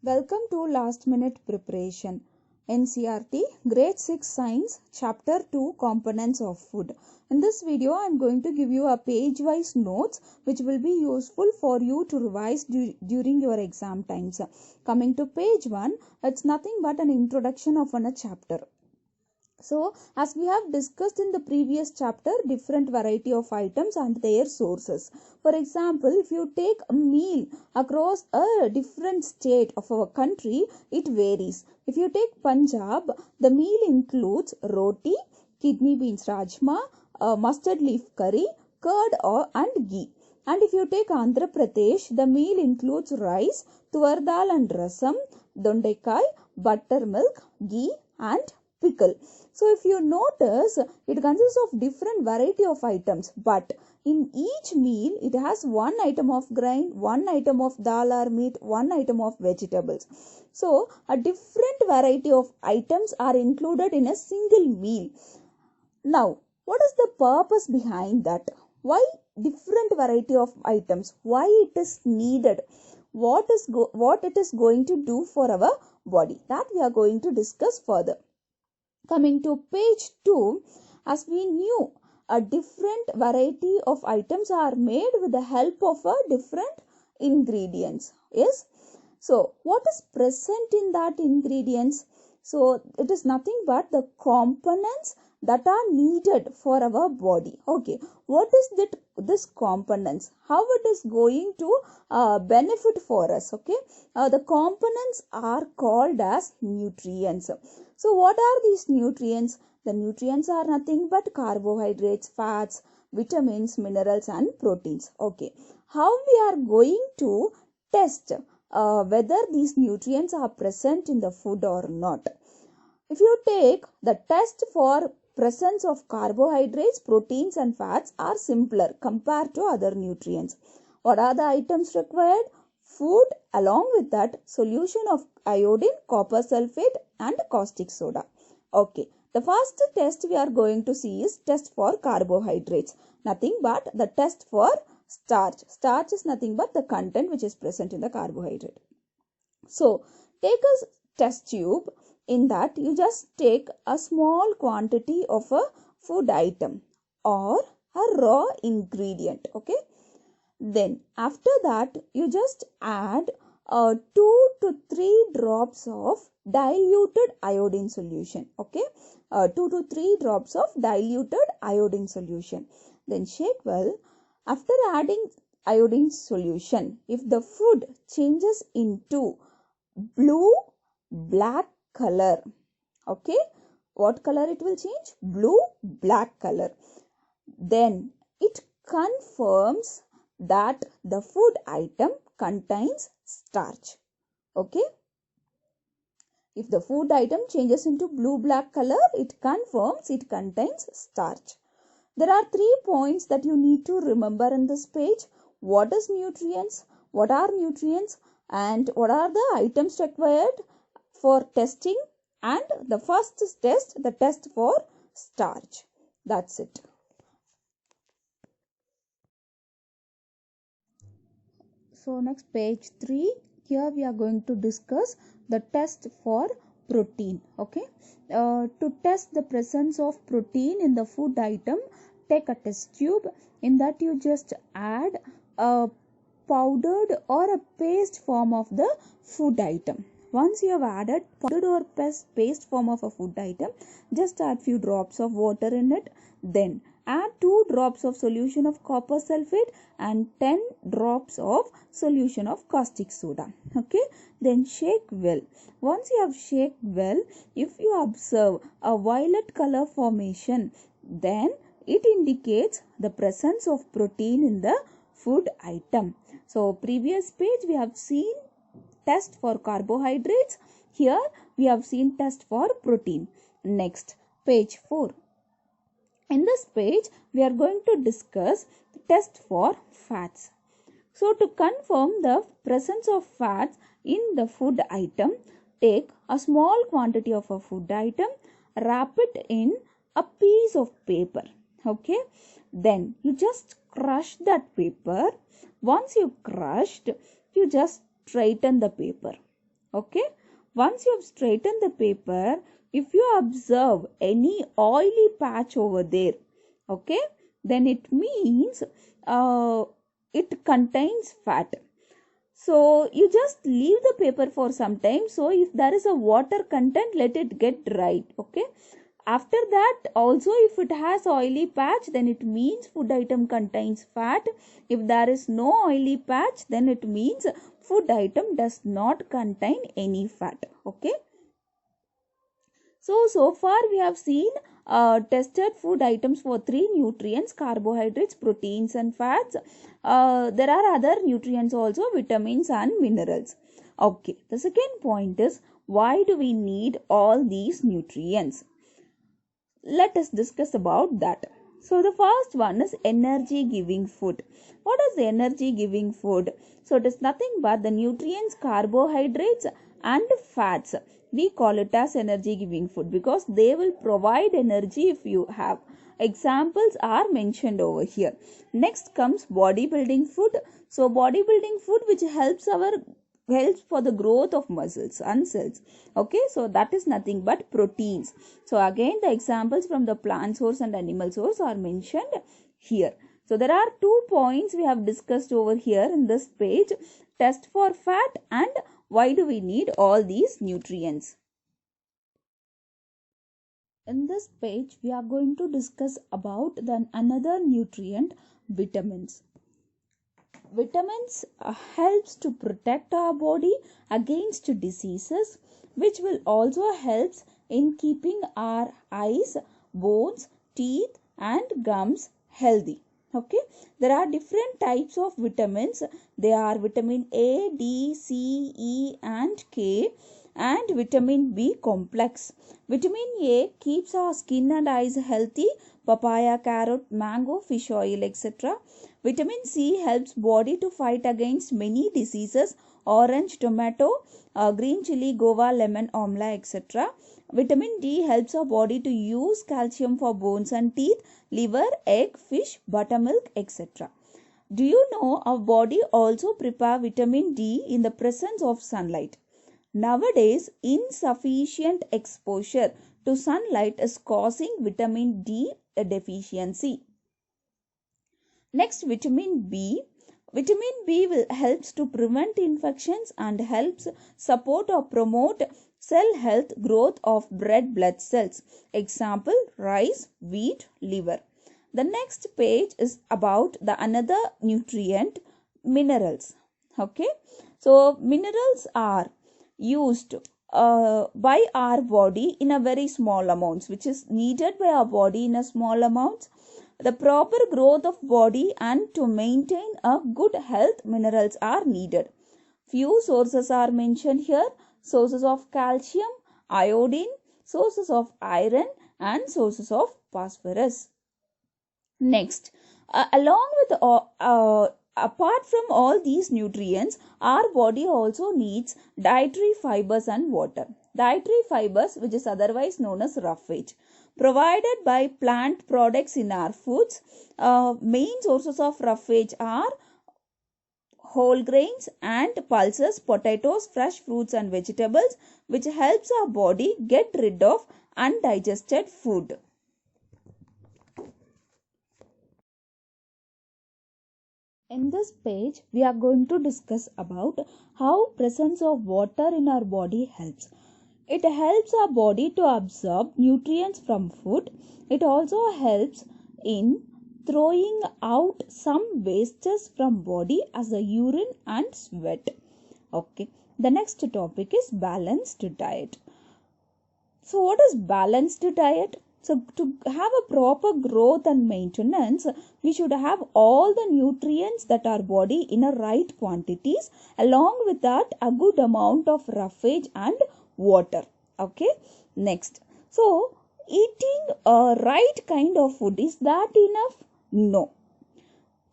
Welcome to Last Minute Preparation. NCERT Grade 6 Science Chapter 2 Components of Food. In this video, I am going to give you a page-wise notes which will be useful for you to revise during your exam times. Coming to page 1, it's nothing but an introduction of a chapter. So, as we have discussed in the previous chapter, different variety of items and their sources. For example, if you take a meal across a different state of our country, it varies. If you take Punjab, the meal includes roti, kidney beans rajma, mustard leaf curry, curd and ghee. And if you take Andhra Pradesh, the meal includes rice, tuvar dal and rasam, dondekai, buttermilk, ghee and pickle. So if you notice, it consists of different variety of items, but in each meal it has one item of grain, one item of dal or meat, one item of vegetables. So a different variety of items are included in a single meal. Now, what is the purpose behind that? Why different variety of items? Why it is needed? What it is going to do for our body? That we are going to discuss further. Coming to page 2, as we knew, a different variety of items are made with the help of a different ingredients. Yes. So, what is present in that ingredients? So, it is nothing but the components that are needed for our body. Okay. What is this components? How it is going to benefit for us? Okay. The components are called as nutrients. So what are these nutrients? The nutrients are nothing but carbohydrates, fats, vitamins, minerals and proteins. Okay. How we are going to test whether these nutrients are present in the food or not? If you take the test for presence of carbohydrates, proteins and fats are simpler compared to other nutrients. What are the items required? Food, along with that solution of iodine, copper sulfate and caustic soda. Okay, the first test we are going to see is test for carbohydrates. Nothing but the test for starch. Starch is nothing but the content which is present in the carbohydrate. So, take a test tube. In that, you just take a small quantity of a food item or a raw ingredient. Okay. Then after that, you just add 2 to 3 drops of diluted iodine solution. Okay. 2 to 3 drops of diluted iodine solution. Then shake well. After adding iodine solution, if the food changes into blue, black color, okay, what color it will change? Blue, black color. Then it confirms that the food item contains starch. Okay. If the food item changes into blue-black color, it confirms it contains starch. There are 3 points that you need to remember in this page. What is nutrients? What are nutrients? And what are the items required for testing? And the first test, the test for starch. That's it. So next page 3, here we are going to discuss the test for protein. Okay. To test the presence of protein in the food item, take a test tube. In that you just add a powdered or a paste form of the food item. Once you have added powdered or paste form of a food item, just add few drops of water in it. Then add 2 drops of solution of copper sulfate and 10 drops of solution of caustic soda. Okay. Then shake well. Once you have shaked well, if you observe a violet color formation, then it indicates the presence of protein in the food item. So previous page we have seen test for carbohydrates. Here we have seen test for protein. Next, page 4. In this page, we are going to discuss the test for fats. So, to confirm the presence of fats in the food item, take a small quantity of a food item, wrap it in a piece of paper. Okay. Then, you just crush that paper. Once you crushed, you just straighten the paper. Okay. Once you have straightened the paper, if you observe any oily patch over there, okay, then it means it contains fat. So you just leave the paper for some time. So if there is a water content, let it get dried. Okay. After that, also if it has oily patch, then it means food item contains fat. If there is no oily patch, then it means food item does not contain any fat. Okay. So far we have seen tested food items for 3 nutrients: carbohydrates, proteins and fats. There are other nutrients also, vitamins and minerals. Okay, the second point is, why do we need all these nutrients? Let us discuss about that. So the first one is energy giving food. What is the energy giving food? So it is nothing but the nutrients, carbohydrates and fats. We call it as energy giving food because they will provide energy if you have. Examples are mentioned over here. Next comes bodybuilding food. So bodybuilding food which helps for the growth of muscles and cells. Okay, so that is nothing but proteins. So again the examples from the plant source and animal source are mentioned here. So there are 2 points we have discussed over here in this page: test for fat and why do we need all these nutrients. In this page we are going to discuss about another nutrient, vitamins. Vitamins helps to protect our body against diseases, which will also helps in keeping our eyes, bones, teeth and gums healthy. Okay, there are different types of vitamins. They are vitamin A, D, C, E and K and vitamin B complex. Vitamin A keeps our skin and eyes healthy: papaya, carrot, mango, fish oil, etc. Vitamin C helps body to fight against many diseases: orange, tomato, green chili, guava, lemon, amla, etc. Vitamin D helps our body to use calcium for bones and teeth: liver, egg, fish, buttermilk, etc. Do you know our body also prepare vitamin D in the presence of sunlight? Nowadays, insufficient exposure to sunlight is causing vitamin D deficiency. Next, vitamin B. Vitamin B helps to prevent infections and helps support or promote cell health, growth of red blood cells. Example, rice, wheat, liver. The next page is about the another nutrient, minerals. Okay, so minerals are used by our body in a very small amounts, which is needed by our body in a small amounts. The proper growth of body and to maintain a good health, minerals are needed. Few sources are mentioned here: sources of calcium, iodine, sources of iron and sources of phosphorus. Next, along with apart from all these nutrients, our body also needs dietary fibers and water. Dietary fibers, which is otherwise known as roughage, provided by plant products in our foods. Main sources of roughage are whole grains and pulses, potatoes, fresh fruits and vegetables, which helps our body get rid of undigested food. In this page, we are going to discuss about how presence of water in our body helps. It helps our body to absorb nutrients from food. It also helps in throwing out some wastes from body as a urine and sweat. Okay. The next topic is balanced diet. So what is balanced diet? So to have a proper growth and maintenance, we should have all the nutrients that our body in a right quantities. Along with that, a good amount of roughage and water. Okay. Next. So eating a right kind of food, is that enough? No.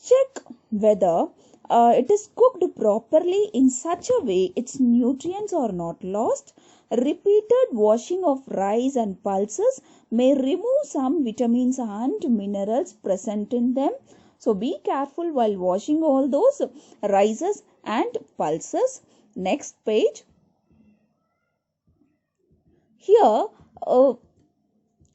Check whether it is cooked properly in such a way its nutrients are not lost. Repeated washing of rice and pulses may remove some vitamins and minerals present in them. So be careful while washing all those rices and pulses. Next page. Here,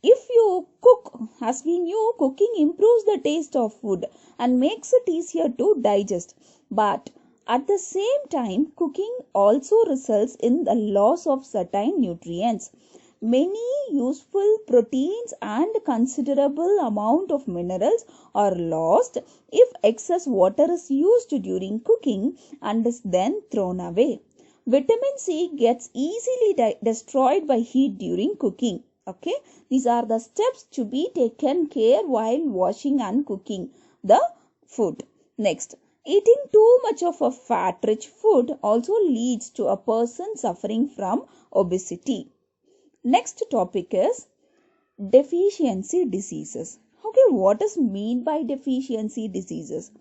if you cook, as we knew, cooking improves the taste of food and makes it easier to digest. But at the same time, cooking also results in the loss of certain nutrients. Many useful proteins and considerable amount of minerals are lost if excess water is used during cooking and is then thrown away. Vitamin C gets easily destroyed by heat during cooking. Okay, these are the steps to be taken care while washing and cooking the food. Next, eating too much of a fat rich food also leads to a person suffering from obesity. Next topic is deficiency diseases. Okay, what is mean by deficiency diseases?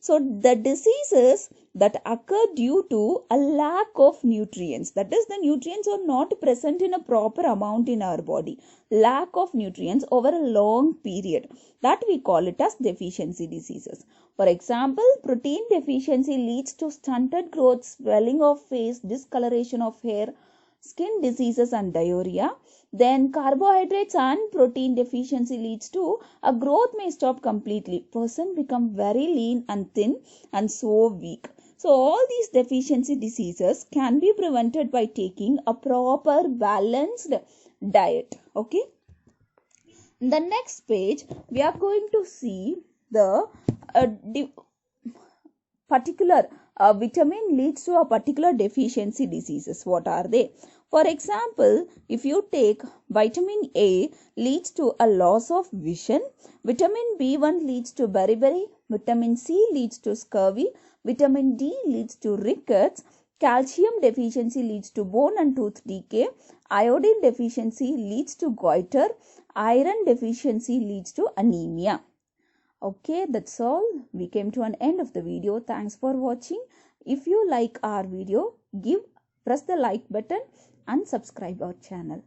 So the diseases that occur due to a lack of nutrients, that is, the nutrients are not present in a proper amount in our body, lack of nutrients over a long period, that we call it as deficiency diseases. For example, protein deficiency leads to stunted growth, swelling of face, discoloration of hair, skin diseases and diarrhea. Then carbohydrates and protein deficiency leads to a growth may stop completely. Person become very lean and thin and so weak. So all these deficiency diseases can be prevented by taking a proper balanced diet. Okay. In the next page, we are going to see the particular vitamin leads to a particular deficiency diseases. What are they? For example, if you take vitamin A leads to a loss of vision, vitamin B1 leads to beriberi, vitamin C leads to scurvy, vitamin D leads to rickets, calcium deficiency leads to bone and tooth decay, iodine deficiency leads to goiter, iron deficiency leads to anemia. Okay, that's all. We came to an end of the video. Thanks for watching. If you like our video, press the like button and subscribe our channel.